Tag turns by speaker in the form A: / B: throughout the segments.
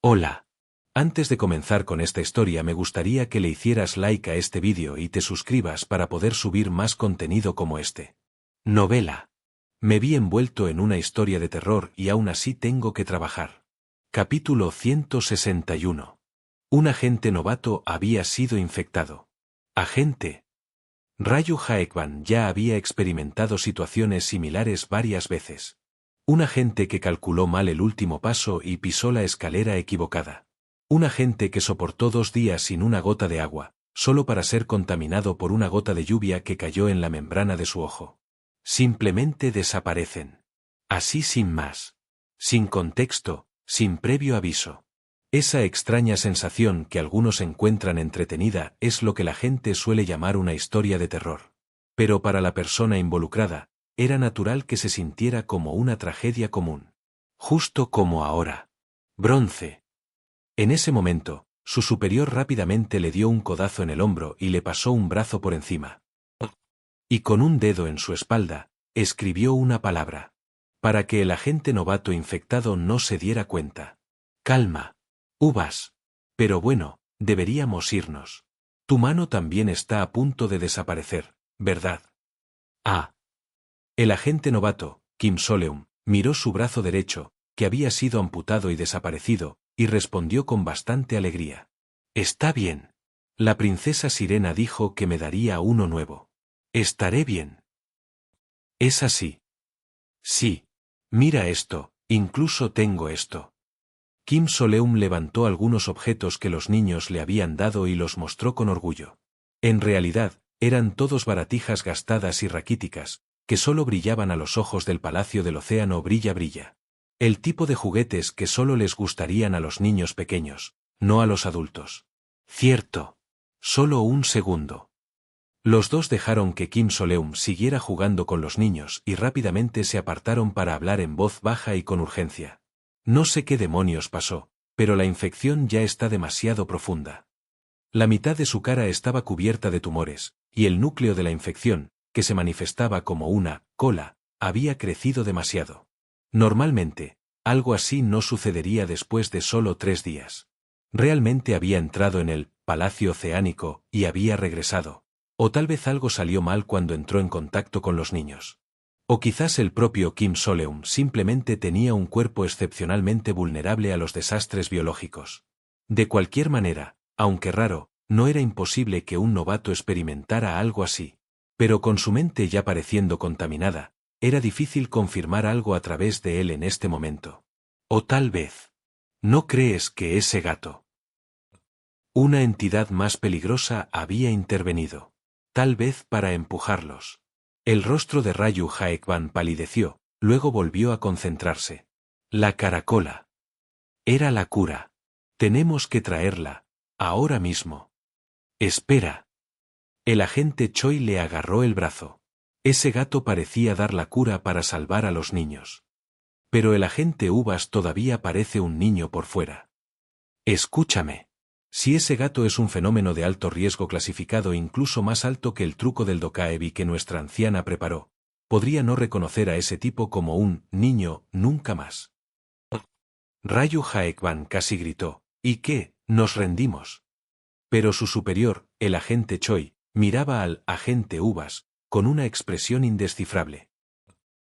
A: Hola. Antes de comenzar con esta historia me gustaría que le hicieras like a este vídeo y te suscribas para poder subir más contenido como este. Novela. Me vi envuelto en una historia de terror y aún así tengo que trabajar. Capítulo 161. Un agente novato había sido infectado. Agente. Raju Haekban ya había experimentado situaciones similares varias veces. Un agente que calculó mal el último paso y pisó la escalera equivocada. Un agente que soportó 2 días sin una gota de agua, solo para ser contaminado por una gota de lluvia que cayó en la membrana de su ojo. Simplemente desaparecen. Así sin más. Sin contexto, sin previo aviso. Esa extraña sensación que algunos encuentran entretenida es lo que la gente suele llamar una historia de terror. Pero para la persona involucrada, era natural que se sintiera como una tragedia común. Justo como ahora. Bronce. En ese momento, su superior rápidamente le dio un codazo en el hombro y le pasó un brazo por encima. Y con un dedo en su espalda, escribió una palabra. Para que el agente novato infectado no se diera cuenta. Calma. Uvas. Pero bueno, deberíamos irnos. Tu mano también está a punto de desaparecer, ¿verdad? Ah. El agente novato, Kim Soleum, miró su brazo derecho, que había sido amputado y desaparecido, y respondió con bastante alegría. Está bien. La princesa Sirena dijo que me daría uno nuevo. Estaré bien. ¿Es así? Sí. Mira esto, incluso tengo esto. Kim Soleum levantó algunos objetos que los niños le habían dado y los mostró con orgullo. En realidad, eran todos baratijas gastadas y raquíticas, que solo brillaban a los ojos del Palacio del Océano brilla. El tipo de juguetes que solo les gustarían a los niños pequeños, no a los adultos. Cierto. Solo un segundo. Los dos dejaron que Kim Soleum siguiera jugando con los niños y rápidamente se apartaron para hablar en voz baja y con urgencia. No sé qué demonios pasó, pero la infección ya está demasiado profunda. La mitad de su cara estaba cubierta de tumores, y el núcleo de la infección, que se manifestaba como una cola, había crecido demasiado. Normalmente, algo así no sucedería después de solo 3 días. Realmente había entrado en el Palacio Oceánico y había regresado. O tal vez algo salió mal cuando entró en contacto con los niños. O quizás el propio Kim Soleum simplemente tenía un cuerpo excepcionalmente vulnerable a los desastres biológicos. De cualquier manera, aunque raro, no era imposible que un novato experimentara algo así. Pero con su mente ya pareciendo contaminada, era difícil confirmar algo a través de él en este momento. O tal vez. ¿No crees que ese gato? Una entidad más peligrosa había intervenido. Tal vez para empujarlos. El rostro de Raju Haekban palideció, luego volvió a concentrarse. La caracola. Era la cura. Tenemos que traerla, ahora mismo. Espera. El agente Choi le agarró el brazo. Ese gato parecía dar la cura para salvar a los niños. Pero el agente Uvas todavía parece un niño por fuera. Escúchame. Si ese gato es un fenómeno de alto riesgo clasificado incluso más alto que el truco del Dokaebi que nuestra anciana preparó, podría no reconocer a ese tipo como un niño nunca más. Raju Haekban casi gritó, ¿y qué? Nos rendimos. Pero su superior, el agente Choi, miraba al agente Uvas, con una expresión indescifrable.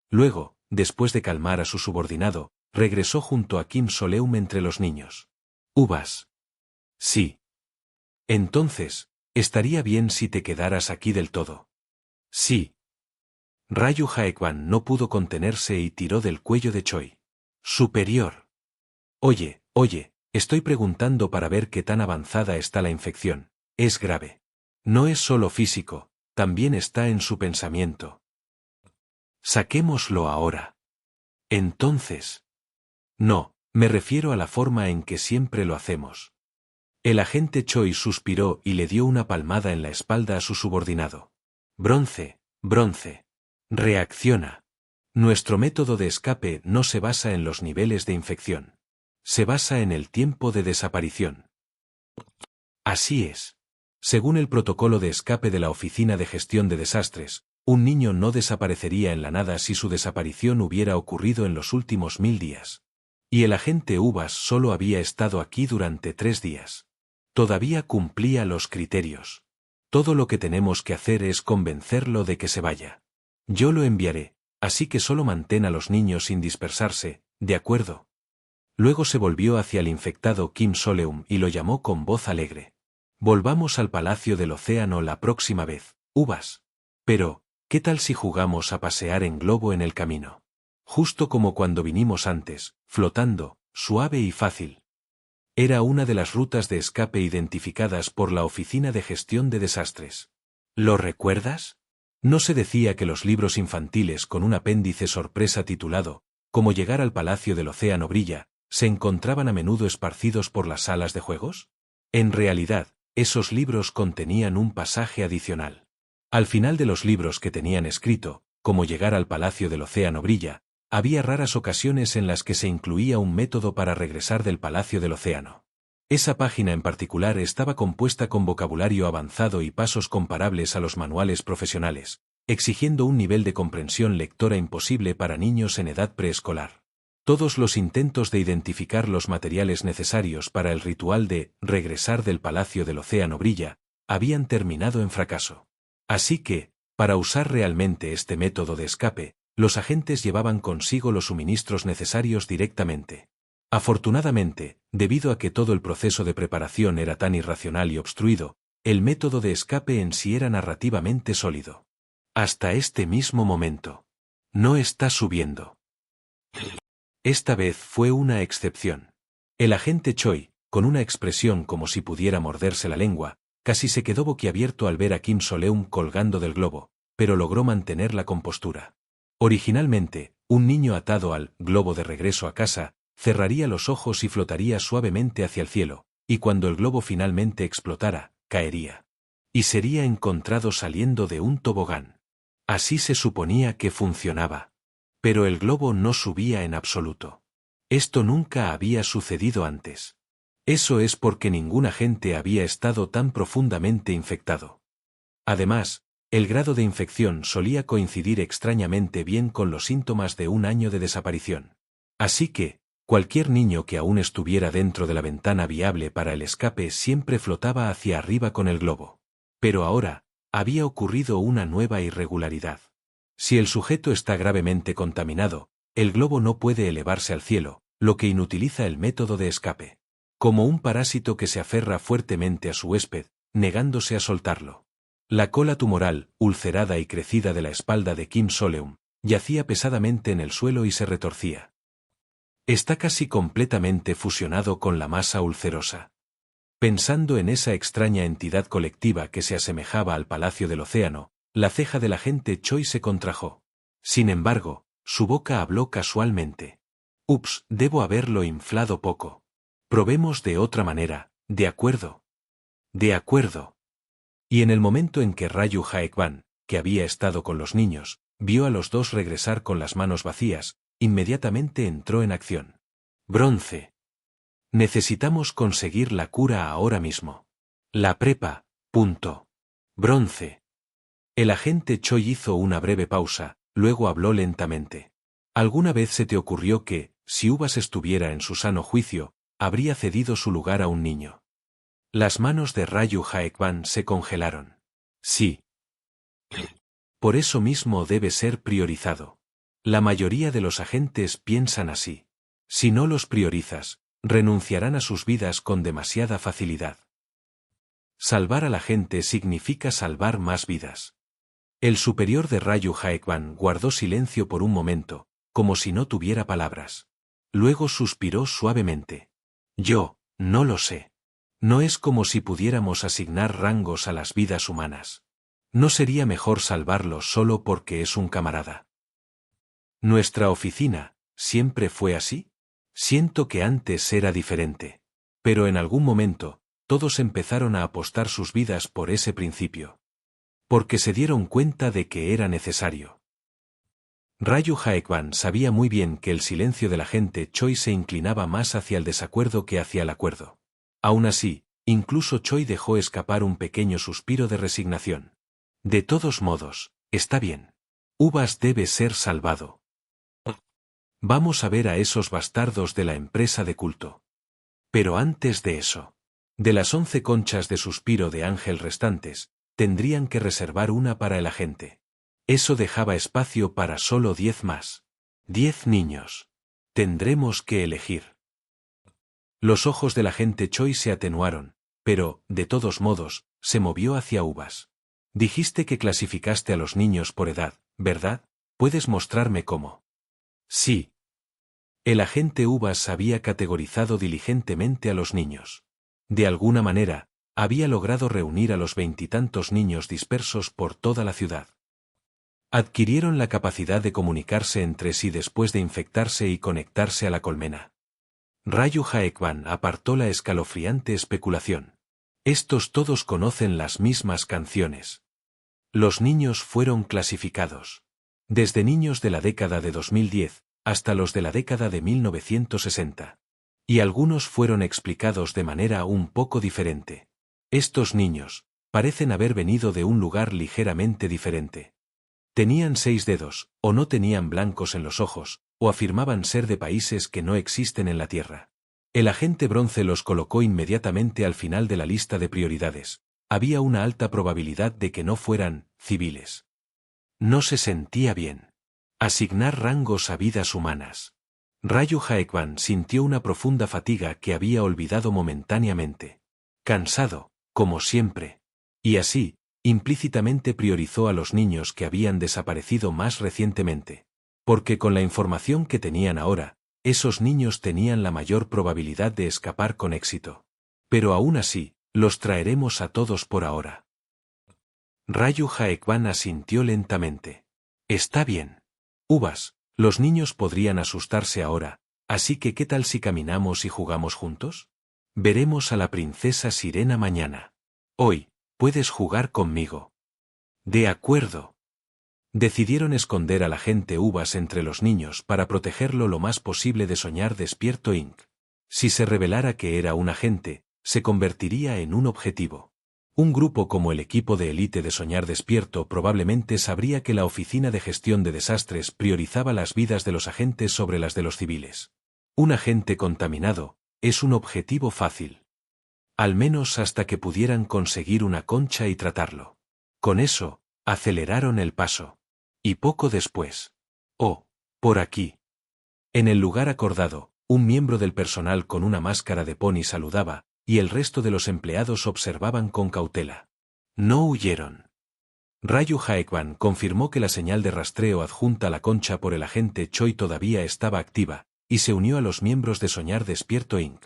A: Luego, después de calmar a su subordinado, regresó junto a Kim Soleum entre los niños. Uvas. Sí. Entonces, estaría bien si te quedaras aquí del todo. Sí. Raju Haekban no pudo contenerse y tiró del cuello de Choi. Superior. Oye, estoy preguntando para ver qué tan avanzada está la infección. Es grave. No es solo físico, también está en su pensamiento. Saquémoslo ahora. Entonces. No, me refiero a la forma en que siempre lo hacemos. El agente Choi suspiró y le dio una palmada en la espalda a su subordinado. Bronce. Reacciona. Nuestro método de escape no se basa en los niveles de infección. Se basa en el tiempo de desaparición. Así es. Según el protocolo de escape de la Oficina de Gestión de Desastres, un niño no desaparecería en la nada si su desaparición hubiera ocurrido en los últimos 1000 días. Y el agente Uvas solo había estado aquí durante 3 días. Todavía cumplía los criterios. Todo lo que tenemos que hacer es convencerlo de que se vaya. Yo lo enviaré, así que solo mantén a los niños sin dispersarse, ¿de acuerdo? Luego se volvió hacia el infectado Kim Soleum y lo llamó con voz alegre. Volvamos al Palacio del Océano la próxima vez, Uvas. Pero, ¿qué tal si jugamos a pasear en globo en el camino? Justo como cuando vinimos antes, flotando, suave y fácil. Era una de las rutas de escape identificadas por la Oficina de Gestión de Desastres. ¿Lo recuerdas? ¿No se decía que los libros infantiles con un apéndice sorpresa titulado «Cómo llegar al Palacio del Océano brilla» se encontraban a menudo esparcidos por las salas de juegos? En realidad, esos libros contenían un pasaje adicional. Al final de los libros que tenían escrito «Cómo llegar al Palacio del Océano brilla», había raras ocasiones en las que se incluía un método para regresar del Palacio del Océano. Esa página en particular estaba compuesta con vocabulario avanzado y pasos comparables a los manuales profesionales, exigiendo un nivel de comprensión lectora imposible para niños en edad preescolar. Todos los intentos de identificar los materiales necesarios para el ritual de regresar del Palacio del Océano brilla habían terminado en fracaso. Así que, para usar realmente este método de escape, los agentes llevaban consigo los suministros necesarios directamente. Afortunadamente, debido a que todo el proceso de preparación era tan irracional y obstruido, el método de escape en sí era narrativamente sólido. Hasta este mismo momento. No está subiendo. Esta vez fue una excepción. El agente Choi, con una expresión como si pudiera morderse la lengua, casi se quedó boquiabierto al ver a Kim Soleum colgando del globo, pero logró mantener la compostura. Originalmente, un niño atado al globo de regreso a casa, cerraría los ojos y flotaría suavemente hacia el cielo, y cuando el globo finalmente explotara, caería. Y sería encontrado saliendo de un tobogán. Así se suponía que funcionaba. Pero el globo no subía en absoluto. Esto nunca había sucedido antes. Eso es porque ningún agente había estado tan profundamente infectado. Además, el grado de infección solía coincidir extrañamente bien con los síntomas de un año de desaparición. Así que, cualquier niño que aún estuviera dentro de la ventana viable para el escape siempre flotaba hacia arriba con el globo. Pero ahora, había ocurrido una nueva irregularidad. Si el sujeto está gravemente contaminado, el globo no puede elevarse al cielo, lo que inutiliza el método de escape. Como un parásito que se aferra fuertemente a su huésped, negándose a soltarlo. La cola tumoral, ulcerada y crecida de la espalda de Kim Soleum, yacía pesadamente en el suelo y se retorcía. Está casi completamente fusionado con la masa ulcerosa. Pensando en esa extraña entidad colectiva que se asemejaba al Palacio del Océano, la ceja del agente Choi se contrajo. Sin embargo, su boca habló casualmente. Ups, debo haberlo inflado poco. Probemos de otra manera, ¿de acuerdo? De acuerdo. Y en el momento en que Raju Haekban, que había estado con los niños, vio a los dos regresar con las manos vacías, inmediatamente entró en acción. Bronce. Necesitamos conseguir la cura ahora mismo. La prepa. Punto. Bronce. El agente Choi hizo una breve pausa, luego habló lentamente. ¿Alguna vez se te ocurrió que, si Uvas estuviera en su sano juicio, habría cedido su lugar a un niño? Las manos de Raju Haekban se congelaron. Sí. Por eso mismo debe ser priorizado. La mayoría de los agentes piensan así. Si no los priorizas, renunciarán a sus vidas con demasiada facilidad. Salvar a la gente significa salvar más vidas. El superior de Raju Haekban guardó silencio por un momento, como si no tuviera palabras. Luego suspiró suavemente. Yo, no lo sé. No es como si pudiéramos asignar rangos a las vidas humanas. ¿No sería mejor salvarlo solo porque es un camarada? ¿Nuestra oficina siempre fue así? Siento que antes era diferente. Pero en algún momento, todos empezaron a apostar sus vidas por ese principio. Porque se dieron cuenta de que era necesario. Raju Haekban sabía muy bien que el silencio del agente Choi se inclinaba más hacia el desacuerdo que hacia el acuerdo. Aún así, incluso Choi dejó escapar un pequeño suspiro de resignación. De todos modos, está bien. Uvas debe ser salvado. Vamos a ver a esos bastardos de la empresa de culto. Pero antes de eso, de las 11 conchas de suspiro de ángel restantes, tendrían que reservar una para el agente. Eso dejaba espacio para solo 10 más. 10 niños. Tendremos que elegir. Los ojos del agente Choi se atenuaron, pero, de todos modos, se movió hacia Uvas. Dijiste que clasificaste a los niños por edad, ¿verdad? ¿Puedes mostrarme cómo? Sí. El agente Uvas había categorizado diligentemente a los niños. De alguna manera, había logrado reunir a los 20 y tantos niños dispersos por toda la ciudad. Adquirieron la capacidad de comunicarse entre sí después de infectarse y conectarse a la colmena. Rayu Jaekban apartó la escalofriante especulación. Estos todos conocen las mismas canciones. Los niños fueron clasificados. Desde niños de la década de 2010, hasta los de la década de 1960. Y algunos fueron explicados de manera un poco diferente. Estos niños parecen haber venido de un lugar ligeramente diferente. Tenían 6 dedos, o no tenían blancos en los ojos, o afirmaban ser de países que no existen en la Tierra. El agente bronce los colocó inmediatamente al final de la lista de prioridades. Había una alta probabilidad de que no fueran civiles. No se sentía bien. Asignar rangos a vidas humanas. Rayu Jaekban sintió una profunda fatiga que había olvidado momentáneamente. Cansado, como siempre. Y así, implícitamente priorizó a los niños que habían desaparecido más recientemente. Porque con la información que tenían ahora, esos niños tenían la mayor probabilidad de escapar con éxito. Pero aún así, los traeremos a todos por ahora. Rayu Jaekban asintió lentamente. Está bien. Uvas, los niños podrían asustarse ahora, así que ¿qué tal si caminamos y jugamos juntos? Veremos a la princesa Sirena mañana. Hoy, puedes jugar conmigo. De acuerdo. Decidieron esconder al agente Uvas entre los niños para protegerlo lo más posible de Soñar Despierto Inc. Si se revelara que era un agente, se convertiría en un objetivo. Un grupo como el equipo de élite de Soñar Despierto probablemente sabría que la Oficina de Gestión de Desastres priorizaba las vidas de los agentes sobre las de los civiles. Un agente contaminado es un objetivo fácil. Al menos hasta que pudieran conseguir una concha y tratarlo. Con eso, aceleraron el paso. Y poco después. Oh, por aquí. En el lugar acordado, un miembro del personal con una máscara de pony saludaba, y el resto de los empleados observaban con cautela. No huyeron. Rayu Jaekban confirmó que la señal de rastreo adjunta a la concha por el agente Choi todavía estaba activa, y se unió a los miembros de Soñar Despierto Inc.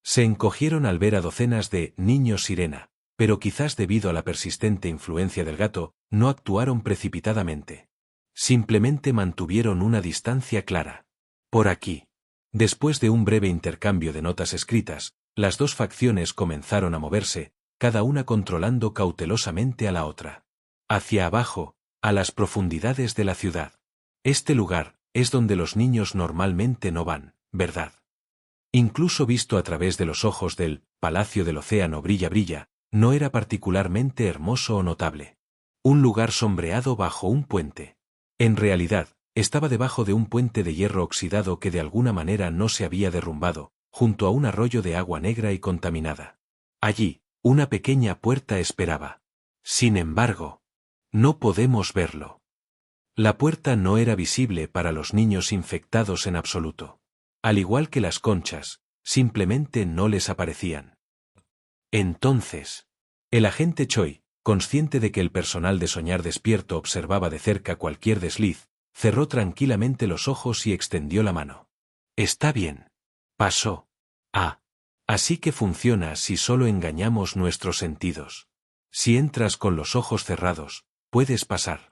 A: Se encogieron al ver a docenas de niños sirena, pero quizás debido a la persistente influencia del gato, no actuaron precipitadamente. Simplemente mantuvieron una distancia clara. Por aquí. Después de un breve intercambio de notas escritas, las dos facciones comenzaron a moverse, cada una controlando cautelosamente a la otra. Hacia abajo, a las profundidades de la ciudad. Este lugar es donde los niños normalmente no van, ¿verdad? Incluso visto a través de los ojos del Palacio del Océano Brilla, no era particularmente hermoso o notable. Un lugar sombreado bajo un puente. En realidad, estaba debajo de un puente de hierro oxidado que de alguna manera no se había derrumbado, junto a un arroyo de agua negra y contaminada. Allí, una pequeña puerta esperaba. Sin embargo, no podemos verlo. La puerta no era visible para los niños infectados en absoluto. Al igual que las conchas, simplemente no les aparecían. Entonces, el agente Choi, consciente de que el personal de Soñar Despierto observaba de cerca cualquier desliz, cerró tranquilamente los ojos y extendió la mano. Está bien. Pasó. Así que funciona si solo engañamos nuestros sentidos. Si entras con los ojos cerrados, puedes pasar.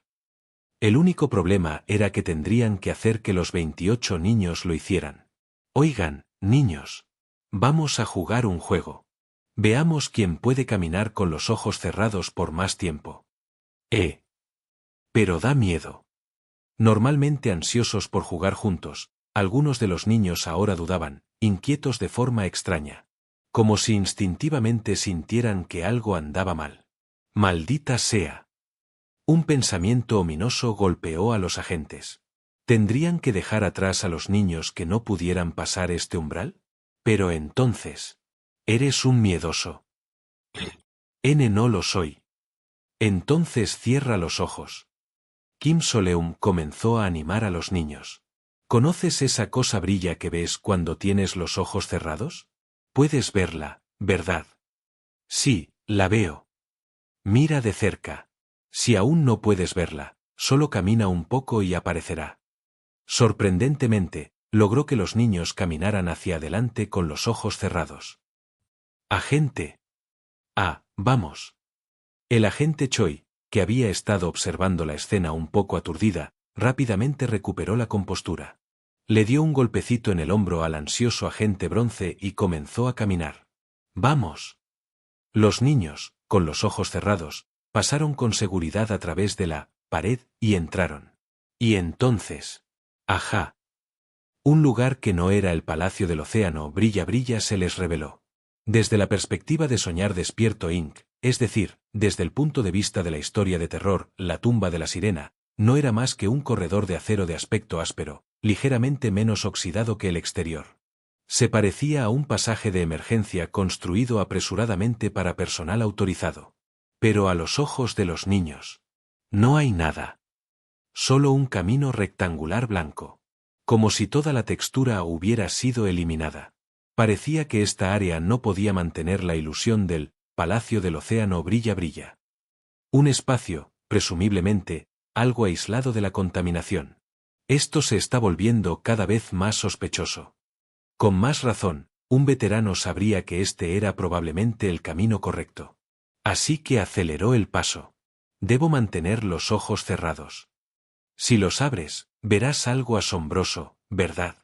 A: El único problema era que tendrían que hacer que los 28 niños lo hicieran. Oigan, niños. Vamos a jugar un juego. Veamos quién puede caminar con los ojos cerrados por más tiempo. Pero da miedo. Normalmente ansiosos por jugar juntos, algunos de los niños ahora dudaban, inquietos de forma extraña. Como si instintivamente sintieran que algo andaba mal. Maldita sea. Un pensamiento ominoso golpeó a los agentes. ¿Tendrían que dejar atrás a los niños que no pudieran pasar este umbral? Pero entonces, eres un miedoso. No lo soy. Entonces cierra los ojos. Kim Soleum comenzó a animar a los niños. ¿Conoces esa cosa brilla que ves cuando tienes los ojos cerrados? Puedes verla, ¿verdad? Sí, la veo. Mira de cerca. Si aún no puedes verla, solo camina un poco y aparecerá. Sorprendentemente, logró que los niños caminaran hacia adelante con los ojos cerrados. Agente. Vamos. El agente Choi, que había estado observando la escena un poco aturdida, rápidamente recuperó la compostura. Le dio un golpecito en el hombro al ansioso agente Bronce y comenzó a caminar. ¡Vamos! Los niños, con los ojos cerrados, pasaron con seguridad a través de la pared y entraron. Y entonces... ¡ajá! Un lugar que no era el Palacio del Océano Brilla se les reveló. Desde la perspectiva de Soñar Despierto Inc., es decir, desde el punto de vista de la historia de terror, la tumba de la sirena, no era más que un corredor de acero de aspecto áspero, ligeramente menos oxidado que el exterior. Se parecía a un pasaje de emergencia construido apresuradamente para personal autorizado. Pero a los ojos de los niños, no hay nada. Solo un camino rectangular blanco. Como si toda la textura hubiera sido eliminada. Parecía que esta área no podía mantener la ilusión del Palacio del Océano Brilla. Un espacio, presumiblemente, algo aislado de la contaminación. Esto se está volviendo cada vez más sospechoso. Con más razón, un veterano sabría que este era probablemente el camino correcto. Así que aceleró el paso. Debo mantener los ojos cerrados. Si los abres, verás algo asombroso, ¿verdad?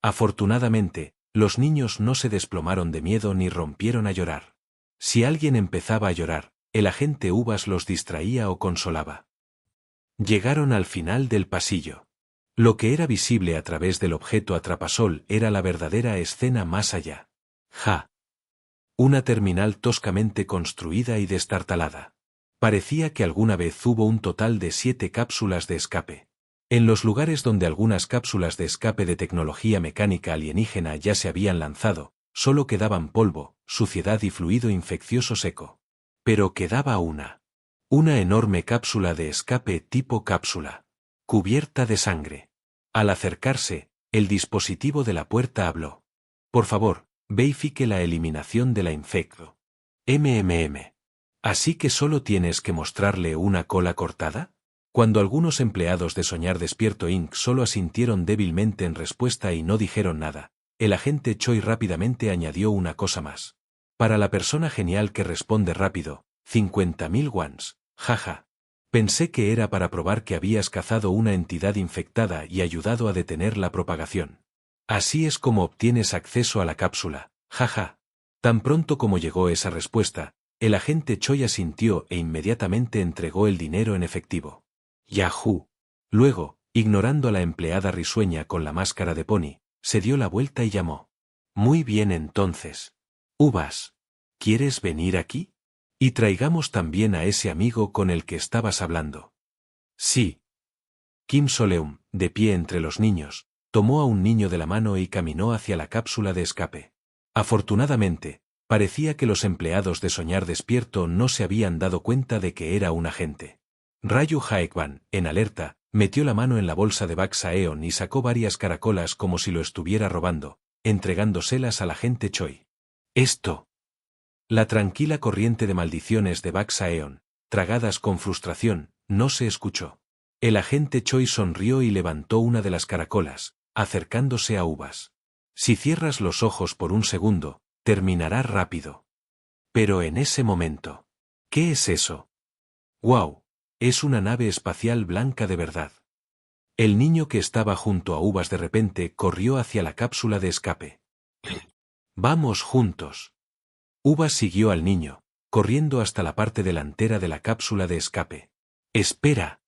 A: Afortunadamente, los niños no se desplomaron de miedo ni rompieron a llorar. Si alguien empezaba a llorar, el agente Uvas los distraía o consolaba. Llegaron al final del pasillo. Lo que era visible a través del objeto atrapasol era la verdadera escena más allá. Una terminal toscamente construida y destartalada. Parecía que alguna vez hubo un total de 7 cápsulas de escape. En los lugares donde algunas cápsulas de escape de tecnología mecánica alienígena ya se habían lanzado, solo quedaban polvo, suciedad y fluido infeccioso seco. Pero quedaba una. Una enorme cápsula de escape tipo cápsula. Cubierta de sangre. Al acercarse, el dispositivo de la puerta habló. Por favor, verifique la eliminación de la infecto. ¿Así que solo tienes que mostrarle una cola cortada? Cuando algunos empleados de Soñar Despierto Inc. solo asintieron débilmente en respuesta y no dijeron nada, el agente Choi rápidamente añadió una cosa más. Para la persona genial que responde rápido, 50.000 wons, jaja. Pensé que era para probar que habías cazado una entidad infectada y ayudado a detener la propagación. Así es como obtienes acceso a la cápsula, jaja. Tan pronto como llegó esa respuesta, el agente Choi asintió e inmediatamente entregó el dinero en efectivo. Yahoo. Luego, ignorando a la empleada risueña con la máscara de pony, se dio la vuelta y llamó. Muy bien entonces. Uvas, ¿quieres venir aquí? Y traigamos también a ese amigo con el que estabas hablando. Sí. Kim Soleum, de pie entre los niños, tomó a un niño de la mano y caminó hacia la cápsula de escape. Afortunadamente, parecía que los empleados de Soñar Despierto no se habían dado cuenta de que era un agente. Ryu Haekban, en alerta, metió la mano en la bolsa de Baxaeon y sacó varias caracolas como si lo estuviera robando, entregándoselas al agente Choi. Esto. La tranquila corriente de maldiciones de Baxaeon, tragadas con frustración, no se escuchó. El agente Choi sonrió y levantó una de las caracolas, acercándose a Uvas. Si cierras los ojos por un segundo, terminará rápido. Pero en ese momento. ¿Qué es eso? ¡Guau! Es una nave espacial blanca de verdad. El niño que estaba junto a Uvas de repente corrió hacia la cápsula de escape. ¡Vamos juntos! Uvas siguió al niño, corriendo hasta la parte delantera de la cápsula de escape. ¡Espera!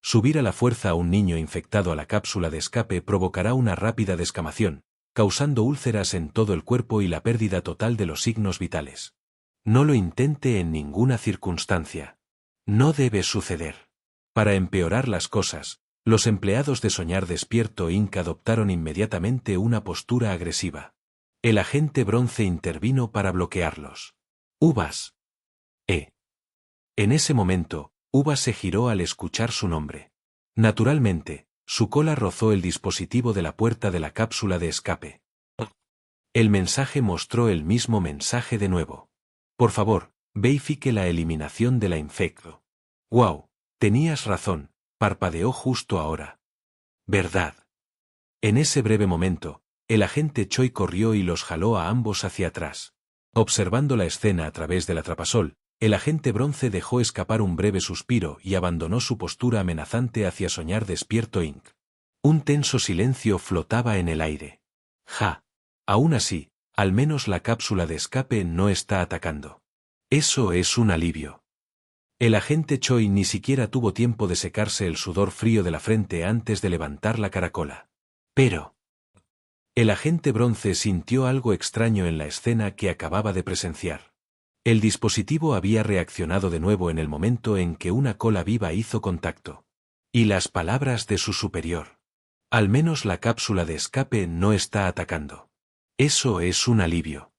A: Subir a la fuerza a un niño infectado a la cápsula de escape provocará una rápida descamación, causando úlceras en todo el cuerpo y la pérdida total de los signos vitales. No lo intente en ninguna circunstancia. No debe suceder. Para empeorar las cosas, Los empleados de Soñar Despierto Inc. adoptaron inmediatamente una postura agresiva. El agente Bronce intervino para bloquearlos. Uvas. En ese momento, Uvas se giró al escuchar su nombre. Naturalmente, su cola rozó el dispositivo de la puerta de la cápsula de escape. El mensaje mostró el mismo mensaje de nuevo. Por favor, verifique la eliminación de la infecto. Wow, tenías razón, parpadeó justo ahora. ¿Verdad? En ese breve momento, el agente Choi corrió y los jaló a ambos hacia atrás. Observando la escena a través del atrapasol, el agente Bronce dejó escapar un breve suspiro y abandonó su postura amenazante hacia Soñar Despierto Inc. Un tenso silencio flotaba en el aire. Ja. Aún así, al menos la cápsula de escape no está atacando. Eso es un alivio. El agente Choi ni siquiera tuvo tiempo de secarse el sudor frío de la frente antes de levantar la caracola. Pero... El agente Bronce sintió algo extraño en la escena que acababa de presenciar. El dispositivo había reaccionado de nuevo en el momento en que una cola viva hizo contacto. Y las palabras de su superior. Al menos la cápsula de escape no está atacando. Eso es un alivio.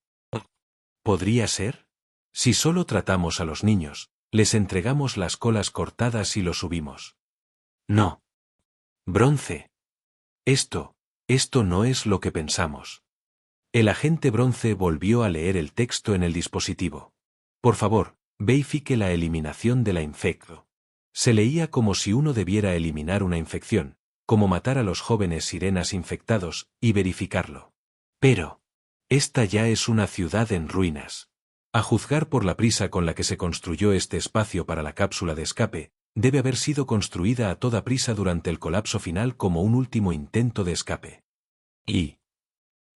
A: ¿Podría ser? Si solo tratamos a los niños, les entregamos las colas cortadas y los subimos. No. Bronce. Esto no es lo que pensamos. El agente Bronce volvió a leer el texto en el dispositivo. Por favor, verifique la eliminación de la infecto. Se leía como si uno debiera eliminar una infección, como matar a los jóvenes sirenas infectados, y verificarlo. Pero... esta ya es una ciudad en ruinas. A juzgar por la prisa con la que se construyó este espacio para la cápsula de escape, debe haber sido construida a toda prisa durante el colapso final como un último intento de escape. Y...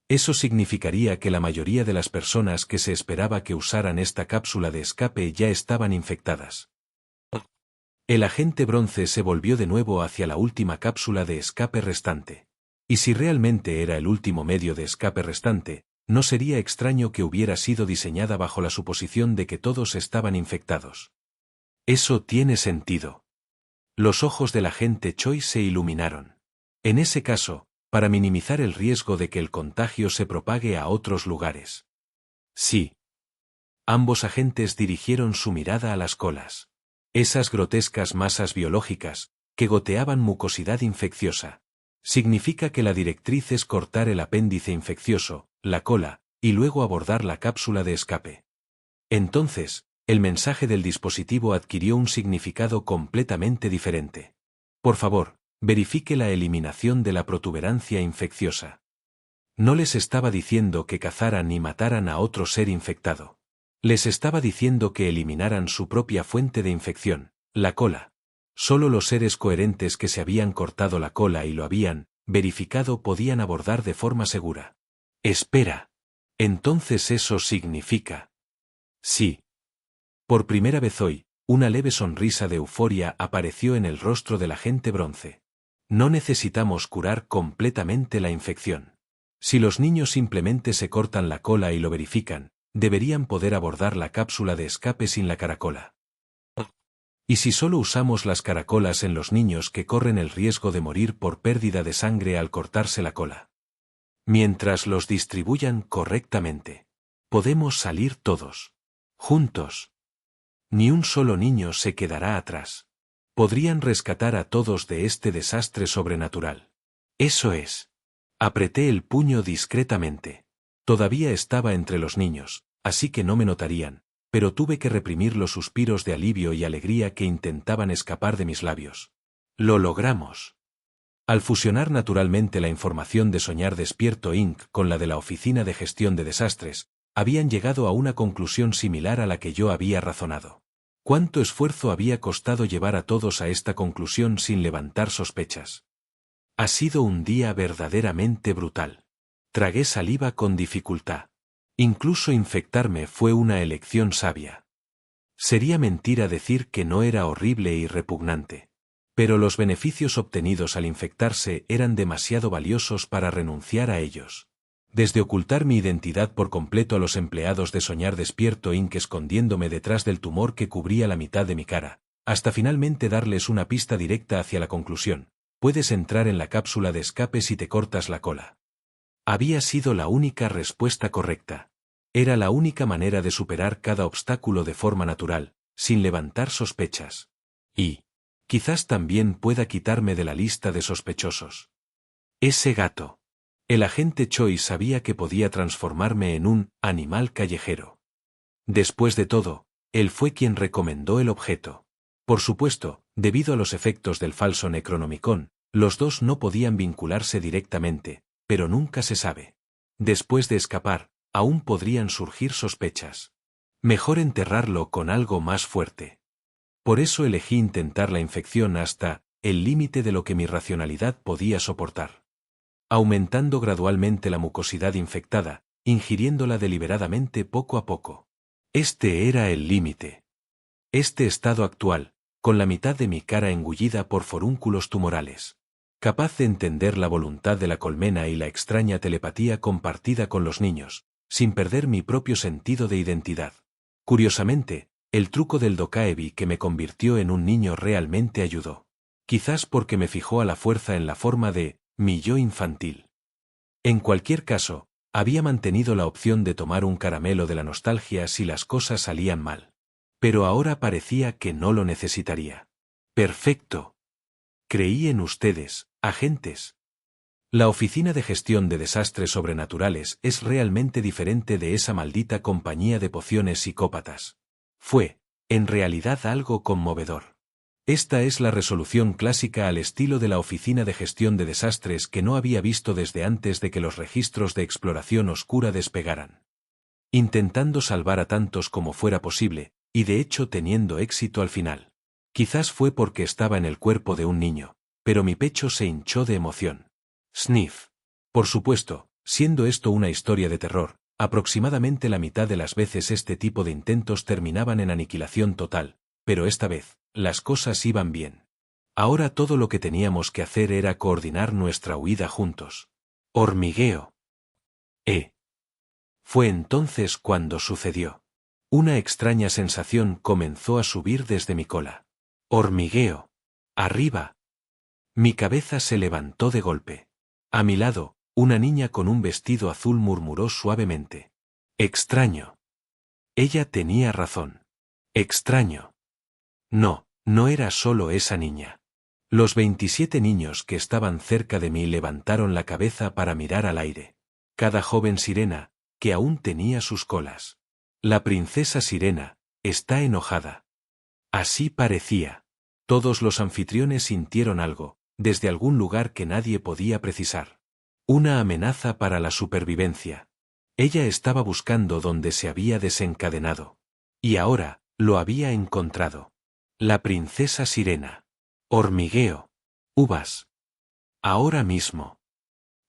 A: eso significaría que la mayoría de las personas que se esperaba que usaran esta cápsula de escape ya estaban infectadas. El agente Bronce se volvió de nuevo hacia la última cápsula de escape restante. Y si realmente era el último medio de escape restante, no sería extraño que hubiera sido diseñada bajo la suposición de que todos estaban infectados. Eso tiene sentido. Los ojos del agente Choi se iluminaron. En ese caso, para minimizar el riesgo de que el contagio se propague a otros lugares. Sí. Ambos agentes dirigieron su mirada a las colas. Esas grotescas masas biológicas, que goteaban mucosidad infecciosa. Significa que la directriz es cortar el apéndice infeccioso, la cola, y luego abordar la cápsula de escape. Entonces, el mensaje del dispositivo adquirió un significado completamente diferente. Por favor, verifique la eliminación de la protuberancia infecciosa. No les estaba diciendo que cazaran y mataran a otro ser infectado. Les estaba diciendo que eliminaran su propia fuente de infección, la cola. Solo los seres coherentes que se habían cortado la cola y lo habían verificado podían abordar de forma segura. Espera. Entonces eso significa... sí. Por primera vez hoy, una leve sonrisa de euforia apareció en el rostro del agente Bronce. No necesitamos curar completamente la infección. Si los niños simplemente se cortan la cola y lo verifican, deberían poder abordar la cápsula de escape sin la caracola. ¿Y si solo usamos las caracolas en los niños que corren el riesgo de morir por pérdida de sangre al cortarse la cola? Mientras los distribuyan correctamente, podemos salir todos. Juntos. Ni un solo niño se quedará atrás. Podrían rescatar a todos de este desastre sobrenatural. Eso es. Apreté el puño discretamente. Todavía estaba entre los niños, así que no me notarían, pero tuve que reprimir los suspiros de alivio y alegría que intentaban escapar de mis labios. Lo logramos. Al fusionar naturalmente la información de Soñar Despierto Inc. con la de la Oficina de Gestión de Desastres, habían llegado a una conclusión similar a la que yo había razonado. ¿Cuánto esfuerzo había costado llevar a todos a esta conclusión sin levantar sospechas? Ha sido un día verdaderamente brutal. Tragué saliva con dificultad. Incluso infectarme fue una elección sabia. Sería mentira decir que no era horrible y repugnante. Pero los beneficios obtenidos al infectarse eran demasiado valiosos para renunciar a ellos. Desde ocultar mi identidad por completo a los empleados de Soñar Despierto Inc. escondiéndome detrás del tumor que cubría la mitad de mi cara, hasta finalmente darles una pista directa hacia la conclusión. puedes entrar en la cápsula de escape si te cortas la cola. Había sido la única respuesta correcta. Era la única manera de superar cada obstáculo de forma natural, sin levantar sospechas. Y, quizás también pueda quitarme de la lista de sospechosos. Ese gato. El agente Choi sabía que podía transformarme en un animal callejero. Después de todo, él fue quien recomendó el objeto. Por supuesto, debido a los efectos del falso Necronomicon, los dos no podían vincularse directamente, pero nunca se sabe. Después de escapar, aún podrían surgir sospechas. Mejor enterrarlo con algo más fuerte. Por eso elegí intentar la infección hasta el límite de lo que mi racionalidad podía soportar. Aumentando gradualmente la mucosidad infectada, ingiriéndola deliberadamente poco a poco. Este era el límite. Este estado actual, con la mitad de mi cara engullida por forúnculos tumorales. Capaz de entender la voluntad de la colmena y la extraña telepatía compartida con los niños, sin perder mi propio sentido de identidad. Curiosamente, el truco del Dokaebi que me convirtió en un niño realmente ayudó. Quizás porque me fijó a la fuerza en la forma de mi yo infantil. En cualquier caso, había mantenido la opción de tomar un caramelo de la nostalgia si las cosas salían mal. Pero ahora parecía que no lo necesitaría. Perfecto. Creí en ustedes, agentes. La Oficina de Gestión de Desastres Sobrenaturales es realmente diferente de esa maldita compañía de pociones psicópatas. Fue, en realidad, algo conmovedor. Esta es la resolución clásica al estilo de la Oficina de Gestión de Desastres que no había visto desde antes de que los registros de exploración oscura despegaran. Intentando salvar a tantos como fuera posible, y de hecho teniendo éxito al final. Quizás fue porque estaba en el cuerpo de un niño, pero mi pecho se hinchó de emoción. Sniff. Por supuesto, siendo esto una historia de terror, aproximadamente la mitad de las veces este tipo de intentos terminaban en aniquilación total, pero esta vez, las cosas iban bien. Ahora todo lo que teníamos que hacer era coordinar nuestra huida juntos. Hormigueo. Fue entonces cuando sucedió. Una extraña sensación comenzó a subir desde mi cola. Hormigueo. Arriba. Mi cabeza se levantó de golpe. A mi lado, una niña con un vestido azul murmuró suavemente. Extraño. Ella tenía razón. Extraño. No, no era solo esa niña. Los 27 niños que estaban cerca de mí levantaron la cabeza para mirar al aire. Cada joven sirena, que aún tenía sus colas. La princesa sirena, está enojada. Así parecía. Todos los anfitriones sintieron algo, desde algún lugar que nadie podía precisar. Una amenaza para la supervivencia. Ella estaba buscando donde se había desencadenado. Y ahora, lo había encontrado. La princesa sirena. Hormigueo. Uvas. Ahora mismo.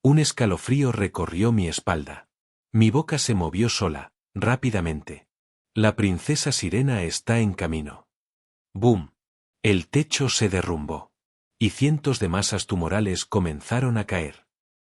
A: Un escalofrío recorrió mi espalda. Mi boca se movió sola, rápidamente. La princesa sirena está en camino. ¡Bum! El techo se derrumbó. Y cientos de masas tumorales comenzaron a caer.